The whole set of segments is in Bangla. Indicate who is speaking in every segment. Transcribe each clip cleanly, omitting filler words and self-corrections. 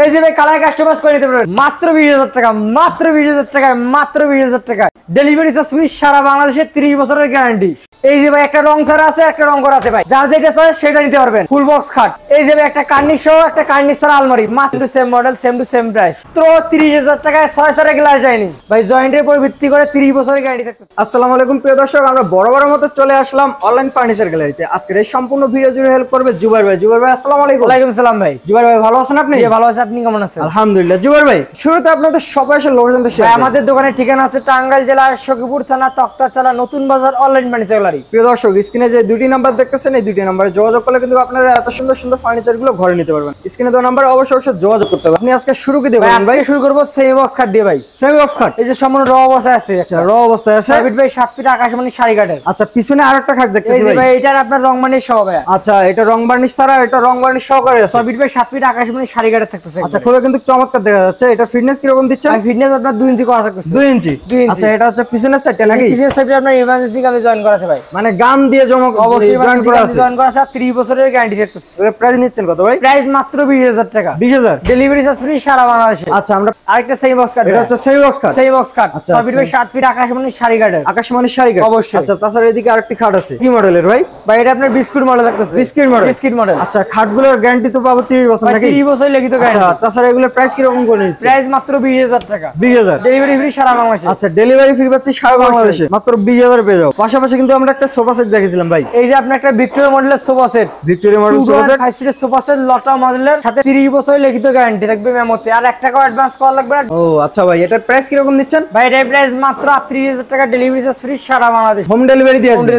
Speaker 1: এই যে ভাই কালার কাস্টমাইজ করে নিতে পারবেন মাত্র 20,000 টাকা, মাত্র 20,000 টাকায়, মাত্র 20,000 টাকায়। ডেলিভারি চার্জ ফ্রি, সারা বাংলাদেশে 30 বছরের গ্যারান্টি। এই যে ভাই একটা রং ছাড়া আছে, একটা রং করা আছে ভাই, যার যেটা চয়েস সেটা নিতে পারবেন। ফুল বক্স খাট, এই যে ভাই একটা কার্নিশ সহ একটা কার্নিশ ছাড়া আলমারি, মাত্র same model same to same price, তো 30,000 টাকায় 6 সারের গ্লাস ডাইনিং ভাই, জয়েন্টের উপর ভিত্তি করে 30 বছরের গ্যারান্টি থাকছে।
Speaker 2: আসসালামু আলাইকুম প্রিয় দর্শক, আমরা বড় মতো চলে আসলাম অনলাইন ফার্নিচার গ্যালারিতে। আজকের এই সম্পূর্ণ ভিডিও জুড়ে হেল্প করবে জুবাইর ভাই। জুবাইর ভাই আসসালামু আলাইকুম।
Speaker 1: ওয়ালাইকুম সালাম ভাই।
Speaker 2: জুবাইর ভাই ভালো আছেন আপনি?
Speaker 1: জি ভালো আছি, আপনি কেমন আছেন?
Speaker 2: আলহামদুলিল্লাহ। জুবাইর ভাই শুরুতে আপনাদের সবাই এসে লোকেশনটা শেয়ার করুন।
Speaker 1: আমাদের দোকানের ঠিকানা আছে টাঙ্গাইল জেলার সখীপুর থানা তক্তারচালা নতুন বাজার অনলাইন ফার্নিচার গ্যালারি।
Speaker 2: প্রিয় দর্শক স্ক্রিনে যে দুটি নাম্বার দেখতেছেন এই দুটি নাম্বারে যোগাযোগ করলে কিন্তু আপনারা এত সুন্দর সুন্দর ফার্নিচার গুলো ঘরে নিতে পারবেন। স্ক্রিনে দেওয়া নাম্বারে অবশ্যই যোগাযোগ করতে হবে। আপনি আজকে শুরু কি দেবেন ভাই?
Speaker 1: শুরু করব সেমি বক্স খাট দিয়ে ভাই।
Speaker 2: সেমি বক্স খাট,
Speaker 1: এই যে সম্পূর্ণ র অবস্থায় আছে।
Speaker 2: আচ্ছা র অবস্থায় আছে।
Speaker 1: সাবিট ভাই 7 ফিট আকাশমণি শাড়ি কাটের।
Speaker 2: আচ্ছা পিছনে আরেকটা খাট দেখতেছি ভাই।
Speaker 1: ভাই এটার আপনার রং বার্নিশ সহ ভাই।
Speaker 2: আচ্ছা এটা রং বার্নিশ ছাড়া, এটা রং বার্নিশ সহকারে আছে।
Speaker 1: সাবিট ভাই 7 ফিট আকাশমণি শাড়ি কাটের থাকতেছে।
Speaker 2: আচ্ছা খুবই কিন্তু চমৎকার দেখা যাচ্ছে। এটা ফিটনেস কি রকম দিচ্ছেন?
Speaker 1: ফিটনেস আপনার 2 ইঞ্চি করা থাকতেছে।
Speaker 2: 2 ইঞ্চি। আচ্ছা এটা হচ্ছে পিছনের সাইডটা নাকি?
Speaker 1: পিছনের সাইডে আপনার ইমার্জেন্সি কামে জয়েন করা আছে ভাই,
Speaker 2: মানে গাম দিয়ে
Speaker 1: অবশ্যই
Speaker 2: জয়েন করা আছে।
Speaker 1: জয়েন করা আছে, 30 বছরের গ্যারান্টি থাকতেছে।
Speaker 2: এর প্রাইস নিচ্ছেন কত ভাই?
Speaker 1: প্রাইস মাত্র 20,000 টাকা।
Speaker 2: 20,000
Speaker 1: ডেলিভারি চার্জ ফ্রি সারা বাংলাদেশে।
Speaker 2: আচ্ছা আমরা
Speaker 1: আরেকটা সেমি বক্স কাট,
Speaker 2: এটা হচ্ছে semi box cut.
Speaker 1: Semi box cut
Speaker 2: আচ্ছা,
Speaker 1: সাবিট ভাই 7 ফিট আকাশমণি শাড়ি কাটের।
Speaker 2: আকাশমণি শাড়ি কাট
Speaker 1: অবশ্যই।
Speaker 2: আচ্ছা তাছাড়া এদিকে আরেকটি খাট আছে। কি মডেলের ভাই?
Speaker 1: ভাই এটা আপনার বিস্কুট মডেল থাকতেছে।
Speaker 2: Biscuit model.
Speaker 1: Biscuit model.
Speaker 2: আচ্ছা খাটগুলোর গ্যারান্টি তো পাবো 30 বছর নাকি?
Speaker 1: 30 বছর লিখিত গ্যারান্টি।
Speaker 2: আচ্ছা তাছাড়া এগুলোর প্রাইস কি রকম করে নিচ্ছে?
Speaker 1: প্রাইস মাত্র 20,000 টাকা।
Speaker 2: 20,000
Speaker 1: ডেলিভারি ফ্রি সারা বাংলাদেশে।
Speaker 2: আচ্ছা ডেলিভারি ফ্রি পাচ্ছি সারা বাংলাদেশে মাত্র 20,000 পেয়ে যাও। পাশাপাশি কিন্তু আমরা একটা সোফা সেট দেখেছিলাম ভাই।
Speaker 1: এই যে আপনার একটা ভিক্টোরিয়া মডেলের sofa set,
Speaker 2: Victoria model sofa set,
Speaker 1: 5 সিটের সোফা সেট লটা মডেলের সাথে 30 বছর লিখিত গ্যারান্টি থাকবে মেমোতে, আর 1 টাকা অ্যাডভান্স করা লাগবে না।
Speaker 2: ও আচ্ছা ভাই এটার প্রাইস কি রকম দিচ্ছেন?
Speaker 1: ভাই এটার প্রাইস মাত্র 30,000 টাকা, ডেলিভারি চার্জ ফ্রি সারা বাংলাদেশে।
Speaker 2: হোম ডেলিভারি দিয়ে আসবে।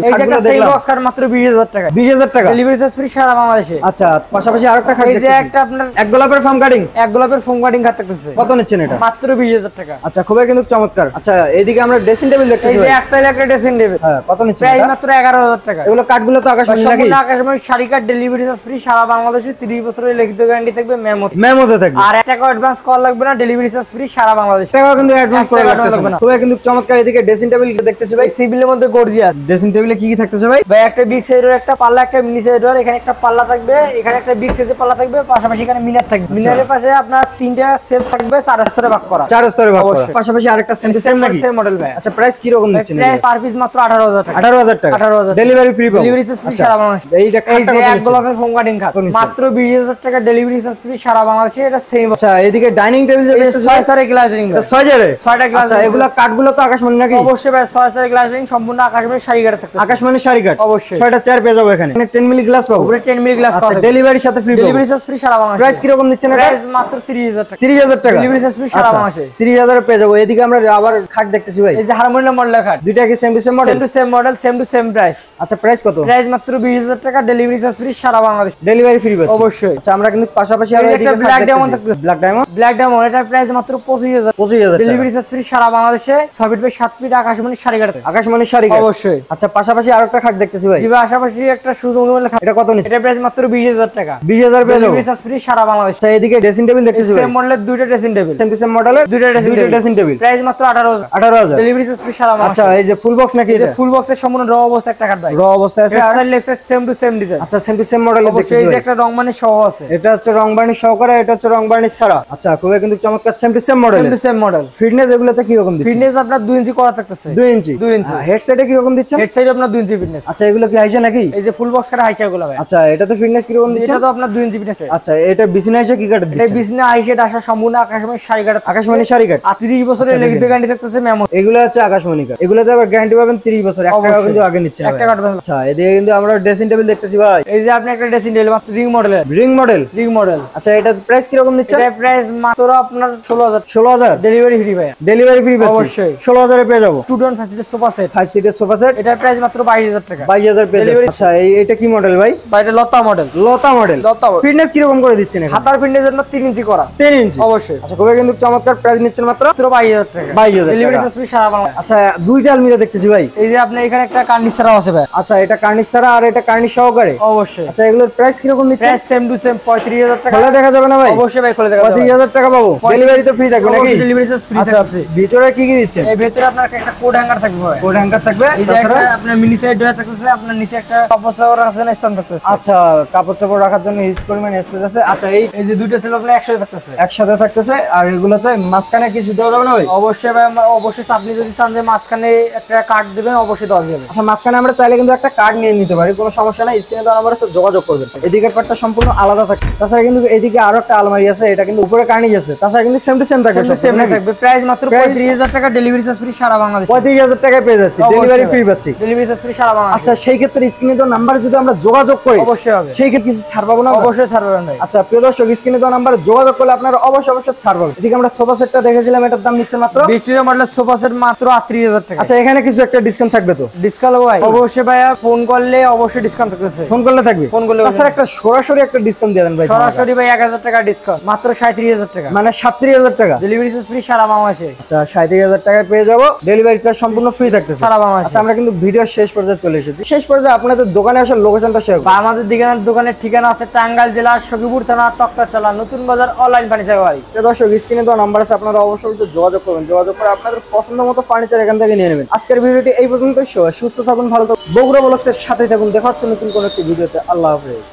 Speaker 1: এই যে একটা সেমি বক্স কাট মাত্র 20,000 টাকা।
Speaker 2: 20,000 টাকা
Speaker 1: ডেলিভারি চার্জ ফ্রি সারা বাংলাদেশে।
Speaker 2: আচ্ছা পাশাপাশি আরেকটা খাট
Speaker 1: এই যে
Speaker 2: দেখতেছি।
Speaker 1: একটা আপনার
Speaker 2: এক গোলাপের ফার্ম কাটিং,
Speaker 1: এক গোলাপের ফোম কাটিং খাট থাকতেছে।
Speaker 2: কত নিচ্ছেন এটা?
Speaker 1: মাত্র 20,000 টাকা।
Speaker 2: আচ্ছা খুবই কিন্তু চমৎকার। আচ্ছা এইদিকে আমরা ড্রেসিং টেবিল
Speaker 1: এই
Speaker 2: দেখতেছি
Speaker 1: যে
Speaker 2: ভাই।
Speaker 1: এক সাইডে একটা ড্রেসিং টেবিল,
Speaker 2: হ্যাঁ কত নিচ্ছেন
Speaker 1: প্রাইস
Speaker 2: এটা?
Speaker 1: মাত্র 11,000 টাকা।
Speaker 2: এগুলো কাঠগুলো তো আকাশমণি নাকি?
Speaker 1: সম্পূর্ণ আকাশমণি শাড়ি কাট, ডেলিভারি চার্জ ফ্রি সারা বাংলাদেশে, 30 বছরের লিখিত গ্যারান্টি থাকবে মেমোতে।
Speaker 2: মেমোতে থাকবে।
Speaker 1: আর 1 টাকা অ্যাডভান্স করা লাগবে না, ডেলিভারি চার্জ ফ্রি সারা বাংলাদেশে।
Speaker 2: টাকা কিন্তু অ্যাডভান্স করা লাগবে
Speaker 1: না।
Speaker 2: খুবই কিন্তু চমৎকার। এদিকে ড্রেসিং টেবিল দেখতেছি ভাই।
Speaker 1: সিভিলের মধ্যে গর্জিয়াস।
Speaker 2: ড্রেসিং টেবিলে কি কি থাকতেছে ভাই?
Speaker 1: ভাই একটা বিগ সাইজের একটা পাল্লা, একটা মিনি সাইজের, এখানে একটা পাল্লা থাকবে, এখানে একটা বিগ সাইজের পাল্লা থাকবে, পাশাপাশি এখানে মিনার থাকবে। মিনারের পাশে আপনার 3টা সেলফ থাকবে, 4 স্তরে ভাগ করা।
Speaker 2: 4 স্তরে ভাগ করা।
Speaker 1: অবশ্যই।
Speaker 2: পাশাপাশি আরেকটা সেম নাকি?
Speaker 1: সেম মডেল ভাই।
Speaker 2: আচ্ছা প্রাইস কি রকম দিচ্ছেন?
Speaker 1: প্রাইস পার পিস মাত্র 18,000 টাকা।
Speaker 2: 18,000 টাকা।
Speaker 1: 18,000
Speaker 2: ডেলিভারি ফ্রি পাবো।
Speaker 1: ডেলিভারি চার্জ ফ্রি সারা বাংলাদেশে।
Speaker 2: এইটা
Speaker 1: এই
Speaker 2: খাটটা
Speaker 1: যে
Speaker 2: কত
Speaker 1: এক
Speaker 2: নিচ্ছেন?
Speaker 1: গোলাপের ফোম কাটিং খাট মাত্র 20,000 টাকা, ডেলিভারি চার্জ ফ্রি সারা বাংলাদেশে। এটা সেম।
Speaker 2: আচ্ছা এদিকে ডাইনিং টেবিল যে দেখতেছি
Speaker 1: 6 স্তরে গ্লাস রিং ভাই।
Speaker 2: 6 জারে
Speaker 1: 6টা গ্লাস।
Speaker 2: আচ্ছা এগুলা কাঠগুলো তো আকাশমণি নাকি?
Speaker 1: অবশ্যই ভাই, 6 স্তরে গ্লাস রিং সম্পূর্ণ আকাশমণি শাড়ি কাটা থাকতেছে।
Speaker 2: আকাশমণি শাড়ি কাঠ
Speaker 1: অবশ্যই।
Speaker 2: 6টা চেয়ার পেয়ে যাবো এখানে। 10 মিলি গ্লাস পাবো।
Speaker 1: উপরে 10 মিলি গ্লাস
Speaker 2: আচ্ছা
Speaker 1: করা।
Speaker 2: ডেলিভারির সাথে ফ্রি।
Speaker 1: ডেলিভারি চার্জ ফ্রি সারা বাংলাদেশে।
Speaker 2: প্রাইস কি রকম দিচ্ছেন এটা?
Speaker 1: প্রাইস মাত্র 30,000 টাকা।
Speaker 2: 30,000 টাকা।
Speaker 1: ডেলিভারি চার্জ ফ্রি সারা বাংলাদেশে।
Speaker 2: 30,000 এ পেয়ে যাবো। এদিকে আমরা আবার খাট দেখতেছি ভাই।
Speaker 1: এই যে হারমোনিয়াম মডেলের খাট,
Speaker 2: দুইটা কি same to same model?
Speaker 1: Same to same model, same to same price.
Speaker 2: আচ্ছা প্রাইস কত?
Speaker 1: প্রাইস মাত্র 20,000 টাকা, ডেলিভারি চার্জ ফ্রি সারা বাংলাদেশে।
Speaker 2: ডেলিভারি ফ্রি পাচ্ছি
Speaker 1: অবশ্যই।
Speaker 2: আচ্ছা আমরা কিন্তু পাশাপাশি
Speaker 1: এই
Speaker 2: আরো
Speaker 1: যে
Speaker 2: এদিকে
Speaker 1: একটা ব্ল্যাক ডায়মন্ড
Speaker 2: দেখতেছি।
Speaker 1: থাকতেছে।
Speaker 2: Black diamond.
Speaker 1: ব্ল্যাক ডায়মন্ড, এটার প্রাইস মাত্র 25,000।
Speaker 2: 25,000 টাকা।
Speaker 1: ডেলিভারি চার্জ ফ্রি সারা বাংলাদেশে। 6 ফিট বাই 7 ফিট আকাশমণি শাড়ি কাটে।
Speaker 2: আকাশমণি শাড়ি কাঠ।
Speaker 1: অবশ্যই।
Speaker 2: আচ্ছা পাশাপাশি আরেকটা খাট দেখতেছি ভাই।
Speaker 1: জিবা আশাপাশি একটা সুযোগ মডেলের খাট,
Speaker 2: এটা কত নিচ্ছে?
Speaker 1: এটার প্রাইস মাত্র 20,000 টাকা।
Speaker 2: 20,000 পেয়ে যাবো।
Speaker 1: ডেলিভারি চার্জ ফ্রি সারা বাংলাদেশে।
Speaker 2: আচ্ছা এদিকে ড্রেসিং টেবিল দেখতেছি ভাই।
Speaker 1: সেম মডেলের দুইটা dressing table,
Speaker 2: same to same মডেলের
Speaker 1: দুইটা
Speaker 2: ড্রেসিং টেবিল।
Speaker 1: প্রাইস মাত্র 18,000।
Speaker 2: 18,000।
Speaker 1: ডেলিভারি চার্জ ফ্রি সারা বাংলাদেশে।
Speaker 2: আচ্ছা এই যে ফুল বক্স নাকি?
Speaker 1: এই যে
Speaker 2: এটা
Speaker 1: ফুল বক্সের সম্পূর্ণ র অবস্থা একটা খাট ভাই।
Speaker 2: র অবস্থায় আছে।
Speaker 1: এক্সেল Lexus same to same design.
Speaker 2: আচ্ছা সেম টু সেম মডেলের
Speaker 1: অবশ্যই।
Speaker 2: দেখতেছি
Speaker 1: এই যে
Speaker 2: ভাই।
Speaker 1: একটা রং মানে সহ আছে।
Speaker 2: এটা হচ্ছে রং বার্নিশ সহকারে, এটা হচ্ছে রং বার্নিশ ছাড়া। আচ্ছা খুবই কিন্তু চমৎকার same to same model.
Speaker 1: Same to same model.
Speaker 2: Fitness এগুলোতে কি রকম দিচ্ছেন?
Speaker 1: ফিটনেস আপনার 2 ইঞ্চি করা থাকতেছে।
Speaker 2: 2 ইঞ্চি।
Speaker 1: 2 ইঞ্চি।
Speaker 2: হেডসেটে কি রকম দিচ্ছেন?
Speaker 1: হেড সাইড আপনার 2 ইঞ্চি ফিটনেস।
Speaker 2: আচ্ছা এগুলো কি হাইসে নাকি?
Speaker 1: এই যে ফুল বক্স কাটা হাইচা গুলো ভাই।
Speaker 2: আচ্ছা এটাতে ফিটনেস কি রকম দিচ্ছেন?
Speaker 1: এটা তো আপনার 2 ইঞ্চি ফিটনেস।
Speaker 2: আচ্ছা এটা বিছনা হাইসে কি কাটা
Speaker 1: এটা
Speaker 2: দিচ্ছেন?
Speaker 1: বিছনা হাইসেট আসা সম্পূর্ণ আকাশমণি শাড়ি কাটা।
Speaker 2: আকাশমণি শাড়ি কাঠ।
Speaker 1: আর 30 বছরের লিখিত গ্যারান্টি থাকতেছে মেমো।
Speaker 2: এগুলো হচ্ছে আকাশমণি কাঠ। এগুলোতে আবার গ্যারান্টি পাবেন 30 বছর। 1 টাকা কিন্তু আগে নিচ্ছে না।
Speaker 1: 1 টাকা অ্যাডভান্স।
Speaker 2: আচ্ছা এদিকে কিন্তু আমরা ড্রেসিং টেবিল দেখতেছি ভাই।
Speaker 1: এই যে আপনি একটা ড্রেসিং টেবিল মাত্র রিং মডেলের।
Speaker 2: Ring model.
Speaker 1: Ring model.
Speaker 2: আচ্ছা এটা প্রাইস কি রকম দিচ্ছেন?
Speaker 1: এটা প্রাইস মাত্র আপনার 16,000।
Speaker 2: 16,000।
Speaker 1: ডেলিভারি ফ্রি ভাই।
Speaker 2: ডেলিভারি ফ্রি পাচ্ছি।
Speaker 1: অবশ্যই।
Speaker 2: 16,000 এ পেয়ে যাবো।
Speaker 1: 2.5 সিটের সোফা সেট,
Speaker 2: 5 সিটের সোফা সেট।
Speaker 1: এটার প্রাইস মাত্র 22,000 টাকা।
Speaker 2: 22,000 পেয়ে যাবো। আচ্ছা এটা কি মডেল ভাই?
Speaker 1: ভাই এটা লতা মডেল।
Speaker 2: লতা মডেল।
Speaker 1: লতা মডেল।
Speaker 2: ফিটনেস কি রকম করে দিচ্ছেন এখানে?
Speaker 1: হাতার ফিটনেস আপনার 3 ইঞ্চি করা।
Speaker 2: 10 ইঞ্চি।
Speaker 1: অবশ্যই।
Speaker 2: আচ্ছা খুবই কিন্তু চমৎকার। প্রাইস নিচ্ছেন মাত্র
Speaker 1: 22,000 টাকা।
Speaker 2: 22,000
Speaker 1: ডেলিভারি
Speaker 2: টাকা।
Speaker 1: চার্জ ফ্রি সারা বাংলা।
Speaker 2: আচ্ছা দুইটা আলমিরা দেখতেছি ভাই।
Speaker 1: এই যে আপনি এখানে একটা কার্নিশ ছাড়াও আছে ভাই।
Speaker 2: আচ্ছা, এটা কার্নিশ ছাড়া আর এটা কার্নিশ সহকারে?
Speaker 1: অবশ্যই।
Speaker 2: আচ্ছা, এগুলোর প্রাইস কিরকম দিচ্ছেন?
Speaker 1: প্রাইস সেম টু সেম 35,000 টাকা।
Speaker 2: খোলা দেখা যাবে না ভাই?
Speaker 1: অবশ্যই ভাই খোলা দেখা যাবে।
Speaker 2: 35,000 টাকা পাবো, ডেলিভারি তো ফ্রি থাকবে নাকি?
Speaker 1: অবশ্যই ডেলিভারি চার্জ ফ্রি
Speaker 2: আচ্ছা,
Speaker 1: থাকবে।
Speaker 2: ভিতরে কি কি দিচ্ছেন?
Speaker 1: এই ভিতরে আপনার একটা কোড হ্যাঙ্গার থাকবে ভাই।
Speaker 2: কোড হ্যাঙ্গার থাকবে,
Speaker 1: এই যে একটা আপনার মিনি সাইড ডয়ার থাকতেছে, আপনার নিচে একটা কাপড় চাপড় রাখার জন্য স্থান থাকতেছে।
Speaker 2: আচ্ছা, কাপড় চাপড় রাখার জন্য হিউজ পরিমাণ স্পেস আছে। আচ্ছা,
Speaker 1: এই যে দুইটা সেলফ আপনার একসাথে থাকতেছে।
Speaker 2: একসাথে থাকতেছে। আর এগুলোতে মাঝখানে কিছু দেওয়া যাবে না ভাই?
Speaker 1: অবশ্যই ভাই, অবশ্যই আপনি যদি চান যে মাঝখানে একটা কার্ড দিবেন অবশ্যই দেওয়া যাবে।
Speaker 2: আচ্ছা, মাঝখানে আমরা চাইলে কিন্তু একটা কার্ড নিয়ে নিতে পারি, কোনো সমস্যা নাই। স্ক্রিনে দেওয়া নাম্বারে যোগাযোগ করবেন। এদিকের পার্টটা সম্পূর্ণ আলাদা থাকে। তাছাড়া কিন্তু এদিকে আরো একটা আলমারি আছে, এটা কিন্তু উপরে কার্নিশ আছে। তাছাড়া কিন্তু সেম টু সেম থাকবে,
Speaker 1: সেম থাকবে। প্রাইস মাত্র 35,000 টাকা, ডেলিভারি চার্জ ফ্রি সারা বাংলাদেশে।
Speaker 2: 35,000 টাকায় পেয়ে যাচ্ছি, ডেলিভারি ফ্রি পাচ্ছি।
Speaker 1: ডেলিভারি চার্জ ফ্রি সারা বাংলাদেশে।
Speaker 2: আচ্ছা, সেই ক্ষেত্রে স্ক্রিনে দেওয়া নাম্বারে যদি আমরা যোগাযোগ করি
Speaker 1: অবশ্যই হবে।
Speaker 2: সেই ক্ষেত্রে কিছু ছাড় পাবো না?
Speaker 1: অবশ্যই ছাড় পাবেন ভাই।
Speaker 2: আচ্ছা, প্রিয় দর্শক, স্ক্রিনে দেওয়া নাম্বারে যোগাযোগ করলে আপনারা অবশ্যই ছাড় পাবেন। এদিকে আমরা সোফা সেটটা দেখেছিলাম, এটার দাম নিচ্ছে মাত্র
Speaker 1: ভিক্টোরিয়া মডেলের সোফা সেট মাত্র 38,000 টাকা।
Speaker 2: আচ্ছা, এখানে কিছু একটা ডিসকাউন্ট থাকবে তো?
Speaker 1: ডিসকাউন্ট ভাই অবশ্যই ভাইয়া, ফোন করলে অবশ্যই ডিসকাউন্ট থাকতেছে।
Speaker 2: ফোন করলে থাকবে?
Speaker 1: ফোন করলে।
Speaker 2: তাছাড়া একটা সরাসরি একটা ডিসকাউন্ট দিয়ে দেন ভাই।
Speaker 1: সরাসরি ভাই 1000 টাকা ডিসকাউন্ট, মাত্র 37,000 টাকা।
Speaker 2: মানে 37,000 টাকা,
Speaker 1: ডেলিভারি চার্জ ফ্রি সারা বাংলাদেশে।
Speaker 2: আচ্ছা, 37,000 টাকায় পেয়ে যাবো, ডেলিভারি চার্জ সম্পূর্ণ ফ্রি থাকতেছে
Speaker 1: সারা বাংলাদেশে।
Speaker 2: আচ্ছা, আমরা কিন্তু ভিডিও শেষ পর্যায়ে চলে এসেছি। শেষ পর্যায়ে আপনাদের দোকানে আসার লোকেশনটা শেয়ার করুন।
Speaker 1: আমাদের দোকানের ঠিকানা আছে টাঙ্গাইল জেলার সখীপুর থানা, তক্তারচালা, নতুন বাজার, অনলাইন ফার্নিচার বাড়ি।
Speaker 2: দর্শক, স্ক্রিনে দেওয়া নাম্বার আছে, আপনারা অবশ্যই যোগাযোগ করবেন। যোগাযোগ করে আপনাদের পছন্দ মতো ফার্নিচার এখান থেকে নিয়ে নেবেন। আজকের ভিডিওটি এই পর্যন্তই। সুস্থ থাকুন, ভালো থাকুন, বগুড়া ব্লগসের সাথে থাকুন। দেখা হচ্ছে নতুন কোনো একটি ভিডিওতে। আল্লাহ হাফেজ।